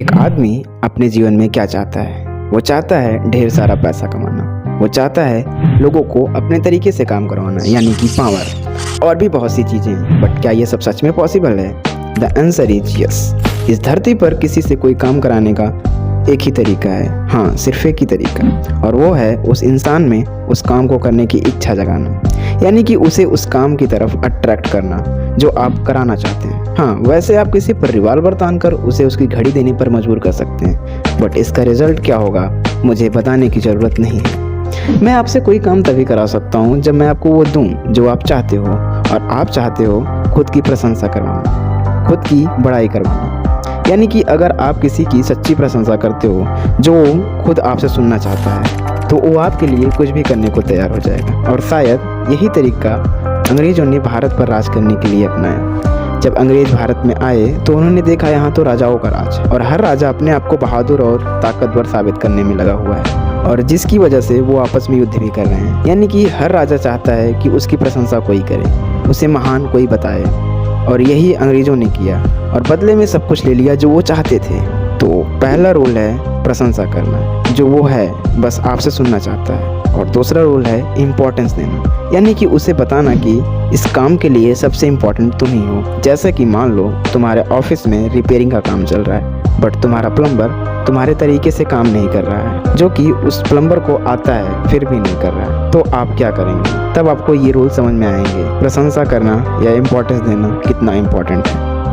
एक आदमी अपने जीवन में क्या चाहता है? वो चाहता है ढेर सारा पैसा कमाना। वो चाहता है लोगों को अपने तरीके से काम करवाना, यानी कि पावर, और भी बहुत सी चीज़ें। बट क्या ये सब सच में पॉसिबल है? The answer is yes. इस धरती पर किसी से कोई काम कराने का एक ही तरीका है, हाँ, सिर्फ एक ही तरीका, और वो है उस इंसान में उस काम को करने की इच्छा जगाना, यानी कि उसे उस काम की तरफ अट्रैक्ट करना जो आप कराना चाहते हैं। हाँ, वैसे आप किसी पर रिवॉल्वर तानकर उसे उसकी घड़ी देने पर मजबूर कर सकते हैं, बट इसका रिजल्ट क्या होगा मुझे बताने की ज़रूरत नहीं है। मैं आपसे कोई काम तभी करा सकता हूँ जब मैं आपको वो दूँ जो आप चाहते हो, और आप चाहते हो खुद की प्रशंसा करवाना, खुद की बड़ाई करवाना। यानी कि अगर आप किसी की सच्ची प्रशंसा करते हो जो खुद आपसे सुनना चाहता है, तो वो आपके लिए कुछ भी करने को तैयार हो जाएगा। और शायद यही तरीका अंग्रेज़ों ने भारत पर राज करने के लिए अपनाया। जब अंग्रेज़ भारत में आए तो उन्होंने देखा यहाँ तो राजाओं का राज, और हर राजा अपने आप को बहादुर और ताकतवर साबित करने में लगा हुआ है, और जिसकी वजह से वो आपस में युद्ध भी कर रहे हैं। यानी कि हर राजा चाहता है कि उसकी प्रशंसा कोई करे, उसे महान कोई बताए, और यही अंग्रेज़ों ने किया, और बदले में सब कुछ ले लिया जो वो चाहते थे। तो पहला रोल है प्रशंसा करना, जो वो है बस आपसे सुनना चाहता है, और दूसरा रोल है इम्पोर्टेंस देना, यानी कि उसे बताना कि इस काम के लिए सबसे इम्पोर्टेंट तुम ही हो। जैसे कि मान लो तुम्हारे ऑफिस में रिपेयरिंग का काम चल रहा है, बट तुम्हारा प्लम्बर तुम्हारे तरीके से काम नहीं कर रहा है, जो कि उस प्लम्बर को आता है फिर भी नहीं कर रहा है, तो आप क्या करेंगे? तब आपको ये रूल समझ में आएंगे, प्रशंसा करना या इम्पोर्टेंस देना कितना इम्पोर्टेंट है।